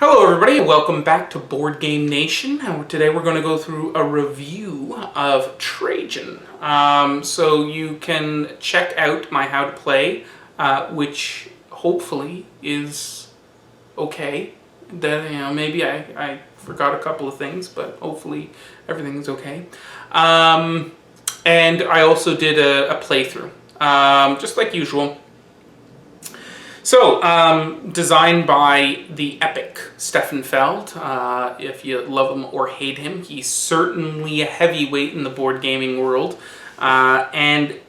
Hello everybody, welcome back to Board Game Nation. Today we're going to go through a review of Trajan. So you can check out my how to play, which hopefully is okay. Maybe I forgot a couple of things, but hopefully everything's okay. And I also did a playthrough, just like usual. So, designed by the epic Stefan Feld. If you love him or hate him, he's certainly a heavyweight in the board gaming world. And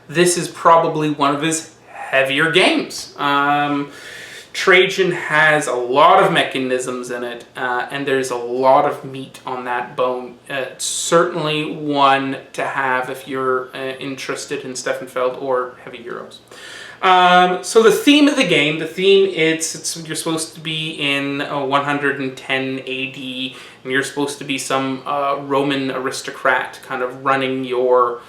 this is probably one of his heavier games. Trajan has a lot of mechanisms in it, and there's a lot of meat on that bone. It's certainly one to have if you're interested in Stefan Feld or heavy Euros. So the theme of the game, you're supposed to be in 110 AD, and you're supposed to be some Roman aristocrat kind of running your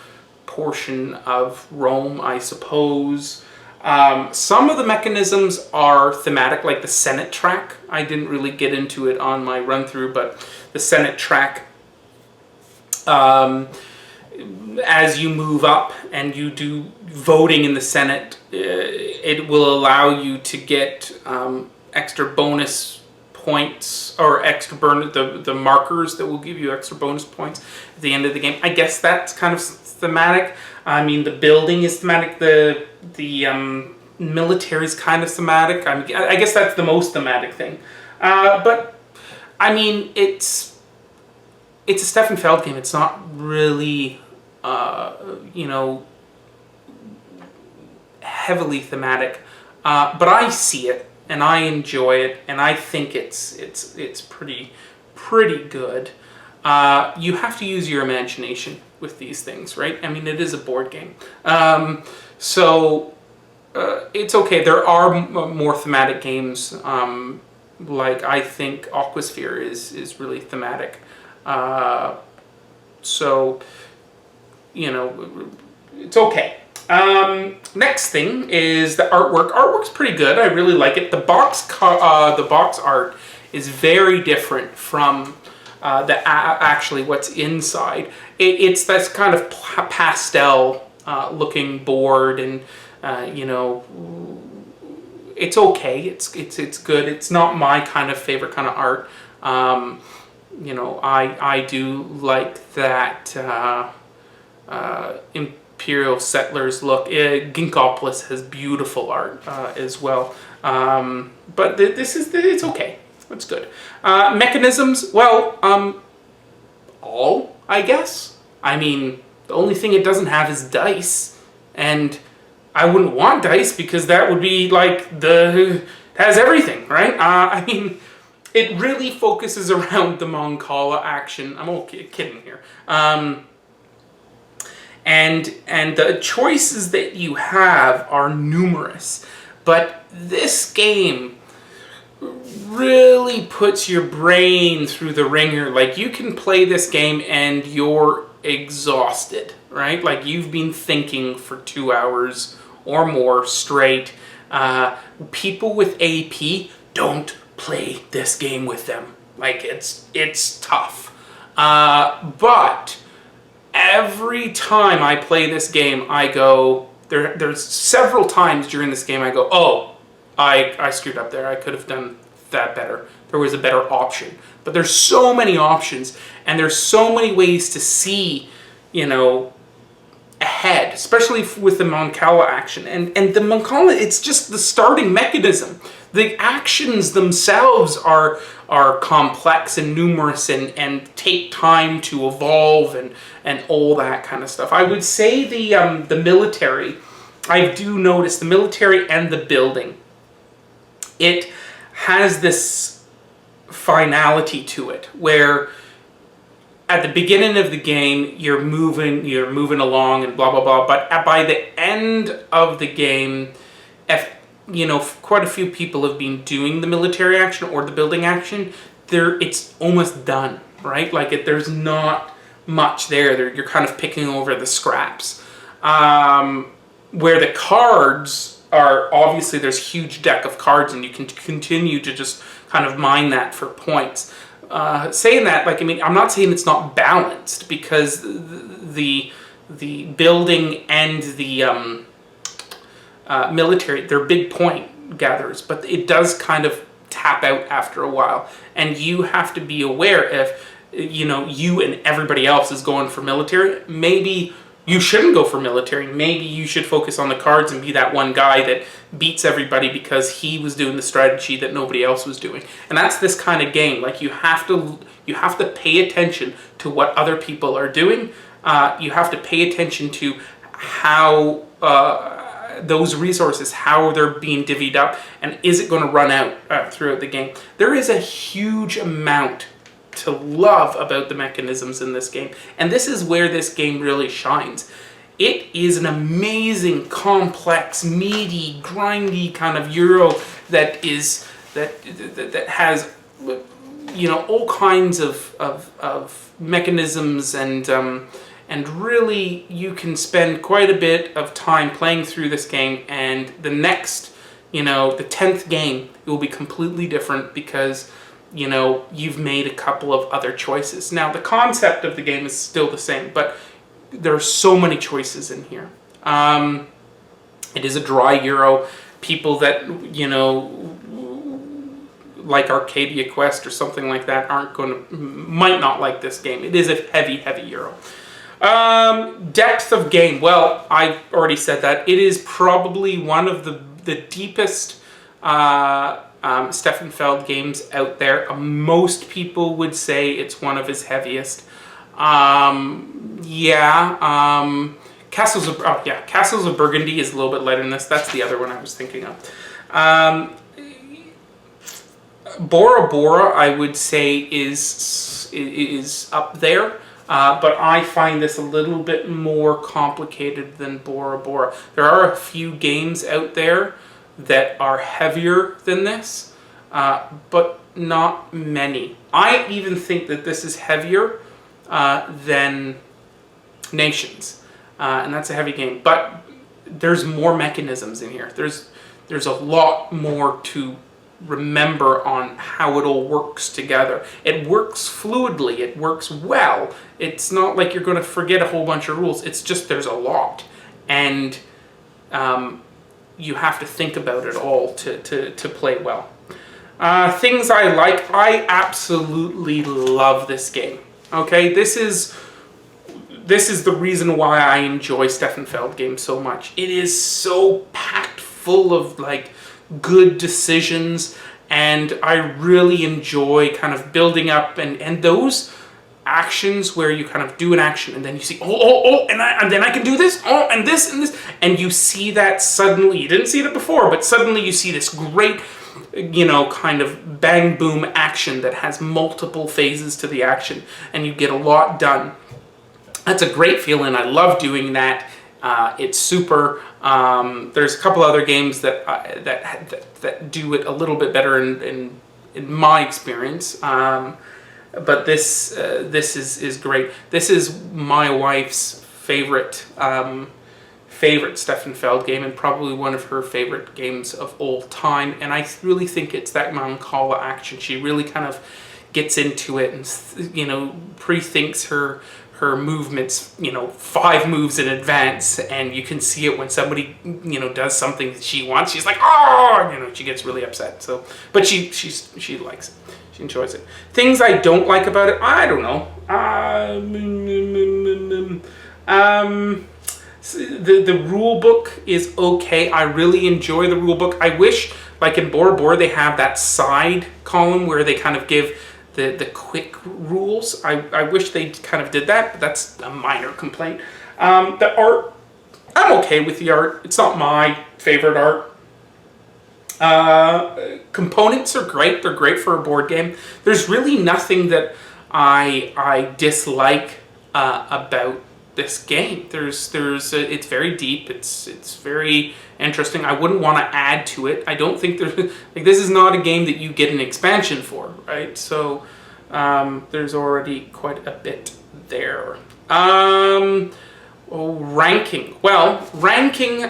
portion of Rome, I suppose. Some of the mechanisms are thematic, like the Senate track. I didn't really get into it on my run-through, but the Senate track, as you move up and you do voting in the Senate, it will allow you to get extra bonus points, or the markers that will give you extra bonus points at the end of the game. I guess that's kind of thematic. I mean, the building is thematic. The military is kind of thematic. I guess that's the most thematic thing. But I mean, it's a Stefan Feld game. It's not really heavily thematic, but I see it and I enjoy it, and I think it's pretty good. You have to use your imagination with these things, right? I mean, it is a board game, so it's okay. There are more thematic games, like I think Aquasphere is really thematic. So it's okay. Next thing is the artwork. Artwork's pretty good. I really like it. The box art is very different from actually what's inside. It's this kind of pastel looking board, and it's okay. It's good. It's not my kind of favorite kind of art. I do like that Imperial Settlers look. Ginkopolis has beautiful art as well. But it's okay. It's good. Mechanisms, well, all, I guess. I mean, the only thing it doesn't have is dice, and I wouldn't want dice because that would be like it has everything, right? I mean, it really focuses around the Mancala action. I'm okay, kidding here. And the choices that you have are numerous, but this game really puts your brain through the ringer. Like, you can play this game and you're exhausted, right? Like, you've been thinking for 2 hours or more straight. People with AP, don't play this game with them. Like, it's tough. But every time I play this game, I go, there's several times during this game I go, oh, I screwed up there. I could have done that better. There was a better option. But there's so many options, and there's so many ways to see, ahead, especially with the Mancala action. And the Mancala, it's just the starting mechanism. The actions themselves are complex and numerous and take time to evolve and all that kind of stuff. I would say the military, I do notice the military and the building, it has this finality to it where at the beginning of the game you're moving along and blah blah blah, but by the end of the game, quite a few people have been doing the military action or the building action, it's almost done, right? Like, there's not much there. You're kind of picking over the scraps. Where the cards are obviously there's huge deck of cards, and you can continue to just kind of mine that for points. Saying that, like, I mean, I'm not saying it's not balanced, because the building and the military, they're big point gatherers, but it does kind of tap out after a while, and you have to be aware if you and everybody else is going for military. Maybe you shouldn't go for military. Maybe you should focus on the cards and be that one guy that beats everybody because he was doing the strategy that nobody else was doing. And that's this kind of game. Like, you have to pay attention to what other people are doing. You have to pay attention to how those resources, how they're being divvied up, and is it going to run out throughout the game. There is a huge amount to love about the mechanisms in this game, and this is where this game really shines. It is an amazing, complex, meaty, grindy kind of Euro that has all kinds of mechanisms, and really you can spend quite a bit of time playing through this game, and the next, the 10th game, it will be completely different because you've made a couple of other choices. Now, the concept of the game is still the same, but there are so many choices in here. It is a dry Euro. People that, like Arcadia Quest or something like that might not like this game. It is a heavy, heavy Euro. Depth of game. Well, I've already said that. It is probably one of the deepest Stefan Feld games out there. Most people would say it's one of his heaviest. Castles of Burgundy is a little bit lighter than this. That's the other one I was thinking of. Bora Bora, I would say, is up there. But I find this a little bit more complicated than Bora Bora. There are a few games out there that are heavier than this, but not many. I even think that this is heavier than Nations, and that's a heavy game. But there's more mechanisms in here. There's a lot more to remember on how it all works together. It works fluidly. It works well. It's not like you're going to forget a whole bunch of rules. It's just there's a lot, and you have to think about it all to play well. Things I like. I absolutely love this game. Okay, this is the reason why I enjoy Stefan Feld games so much. It is so packed full of good decisions, and I really enjoy kind of building up and those actions where you kind of do an action and then you see, and then I can do this, and this, and you see that suddenly. You didn't see it before, but suddenly you see this great, kind of bang boom action that has multiple phases to the action, and you get a lot done. That's a great feeling. I love doing that. It's super. There's a couple other games that do it a little bit better in my experience. But this is great. This is my wife's favorite Stefan Feld game, and probably one of her favorite games of all time. And I really think it's that Mancala action. She really kind of gets into it and pre-thinks her movements, 5 moves in advance, and you can see it when somebody, does something that she wants. She's like, she gets really upset. So, but she likes it. She enjoys it. Things I don't like about it, I don't know. The rule book is okay. I really enjoy the rule book. I wish, like in Bora Bora, they have that side column where they kind of give the quick rules. I wish they kind of did that, but that's a minor complaint. The art, I'm okay with the art. It's not my favorite art. Components are great. They're great for a board game. There's really nothing that I dislike about this game. It's very deep. It's very interesting. I wouldn't want to add to it. I don't think this is not a game that you get an expansion for, right? So there's already quite a bit there. Oh, ranking. Well, ranking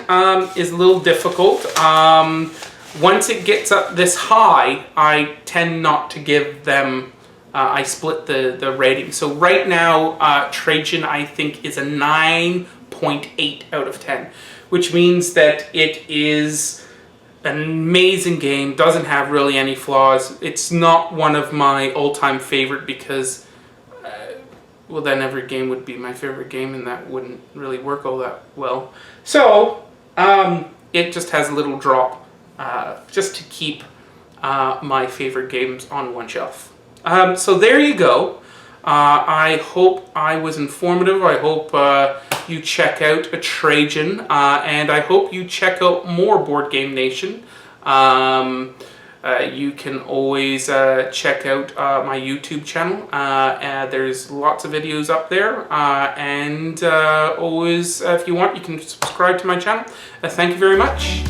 is a little difficult. Once it gets up this high, I tend not to give them, I split the rating. So right now, Trajan, I think, is a 9.8 out of 10, which means that it is an amazing game, doesn't have really any flaws. It's not one of my all-time favorite because, well, then every game would be my favorite game, and that wouldn't really work all that well. So, it just has a little drop, just to keep my favorite games on one shelf. So there you go. I hope I was informative. I hope you check out a Trajan, and I hope you check out more Board Game Nation. You can always check out my YouTube channel. There's lots of videos up there, and always, if you want, you can subscribe to my channel. Thank you very much.